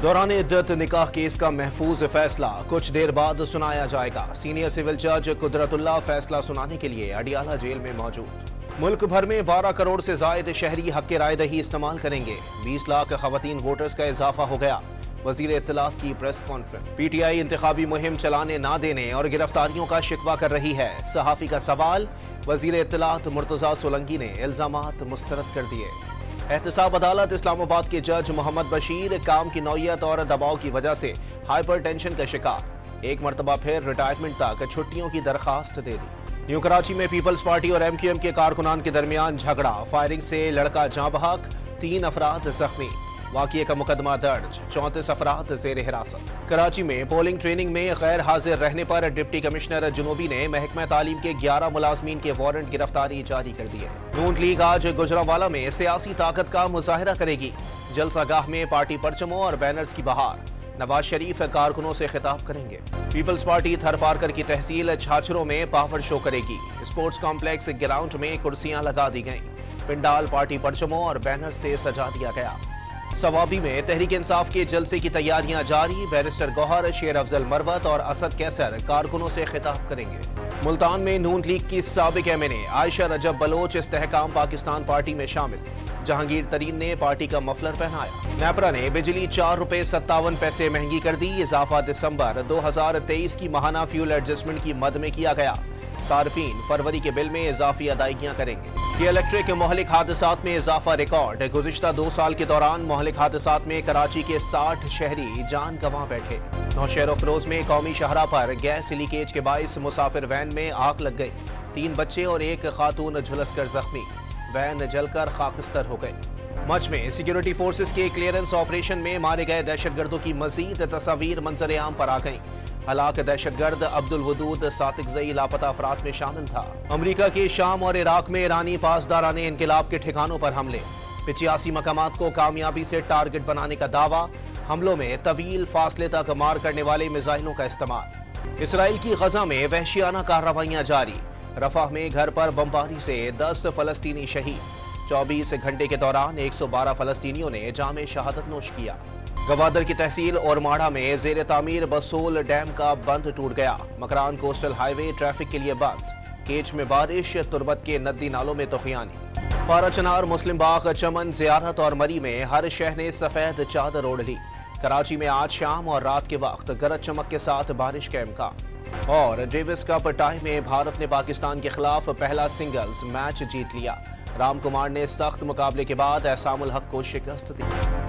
دوران عدت نکاح کیس کا محفوظ فیصلہ کچھ دیر بعد سنایا جائے گا۔ سینئر سول جج قدرت اللہ فیصلہ سنانے کے لیے اڈیالہ جیل میں موجود۔ ملک بھر میں 12 کروڑ سے زائد شہری حق رائے دہی استعمال کریں گے۔ 20 لاکھ خواتین ووٹرز کا اضافہ ہو گیا۔ وزیر اطلاعات کی press conference. P T I انتخابی مہم چلانے نہ دینے اور گرفتاریوں کا شکوہ کر رہی ہے۔ صحافی کا سوال، وزیر اطلاعات مرتضیٰ سولنگی نے الزامات مسترد کر دیے۔ احتساب عدالت اسلام آباد کے جج محمد بشیر کام کی نوعیت اور دباؤ کی وجہ سے ہائپر ٹینشن کا شکار، ایک مرتبہ پھر ریٹائرمنٹ تک چھٹیوں کی درخواست دے دی۔ نیو کراچی میں پیپلز پارٹی اور ایم کیو ایم کے کارکنان کے درمیان جھگڑا، فائرنگ سے لڑکا جاں بحق، 3 افراد زخمی۔ واقعے کا مقدمہ درج، 34 افراد زیر حراست۔ کراچی میں پولنگ ٹریننگ میں غیر حاضر رہنے پر ڈپٹی کمشنر جنوبی نے محکمہ تعلیم کے 11 ملازمین کے وارنٹ گرفتاری جاری کر دیے۔ نون لیگ آج گجرانوالہ میں سیاسی طاقت کا مظاہرہ کرے گی۔ جلسہ گاہ میں پارٹی پرچموں اور بینرز کی بہار، نواز شریف کارکنوں سے خطاب کریں گے۔ پیپلز پارٹی تھر پارکر کی تحصیل چھاچھروں میں پاور شو کرے گی۔ اسپورٹس کمپلیکس گراؤنڈ میں کرسیاں لگا دی گئیں۔ پنڈال پارٹی پرچموں اور بینر سے سجا دیا گیا۔ سوابی میں تحریک انصاف کے جلسے کی تیاریاں جاری، بیرسٹر گوہر، شیر افضل مروت اور اسد کیسر کارکنوں سے خطاب کریں گے۔ ملتان میں نون لیگ کی سابق ایم این اے عائشہ رجب بلوچ استحکام پاکستان پارٹی میں شامل، جہانگیر ترین نے پارٹی کا مفلر پہنایا۔ نیپرا نے بجلی 4 روپے 57 پیسے مہنگی کر دی، اضافہ دسمبر 2023 کی ماہانہ فیول ایڈجسٹمنٹ کی مد میں کیا گیا۔ صارفین فروری کے بل میں اضافی ادائیگیاں کریں گے۔ یہ الیکٹرک مہلک حادثات میں اضافہ ریکارڈ، گزشتہ 2 سال کے دوران مہلک حادثات میں کراچی کے 60 شہری جان گنوا بیٹھے۔ نوشہر افروز میں قومی شاہراہ پر گیس لیکیج کے باعث مسافر وین میں آگ لگ گئی، 3 بچے اور 1 خاتون جھلس کر زخمی، وین جل کر خاکستر ہو گئی۔ مچھ میں سیکیورٹی فورسز کے کلیئرنس آپریشن میں مارے گئے دہشت گردوں کی مزید تصاویر منظر عام پر آ گئیں۔ ہلاک دہشت گرد عبدالودود صادقزئی لاپتہ افراد میں شامل تھا۔ امریکہ کے شام اور عراق میں ایرانی پاسداران انقلاب کے ٹھکانوں پر حملے، 85 مقامات کو کامیابی سے ٹارگٹ بنانے کا دعویٰ، حملوں میں طویل فاصلے تک مار کرنے والے میزائلوں کا استعمال۔ اسرائیل کی غزہ میں وحشیانہ کارروائیاں جاری، رفح میں گھر پر بمباری سے 10 فلسطینی شہید، 24 گھنٹے کے دوران 112 فلسطینیوں نے جام شہادت نوش کیا۔ گوادر کی تحصیل اور ماڑھا میں زیر تعمیر بسول ڈیم کا بند ٹوٹ گیا، Makran coastal high way traffic کے لیے بند۔ کیچ میں بارش، تربت کے ندی نالوں میں طوفانی۔ پارا چنار، مسلم باغ، چمن، زیارت اور مری میں ہر شہر نے سفید چادر اوڑھ لی۔ کراچی میں آج شام اور رات کے وقت گرج چمک کے ساتھ بارش کا امکان۔ اور ڈیوس کپ ٹائی میں بھارت نے پاکستان کے خلاف پہلا سنگلز میچ جیت لیا۔ رام کمار نے سخت مقابلے کے بعد احسام الحق کو شکست دی۔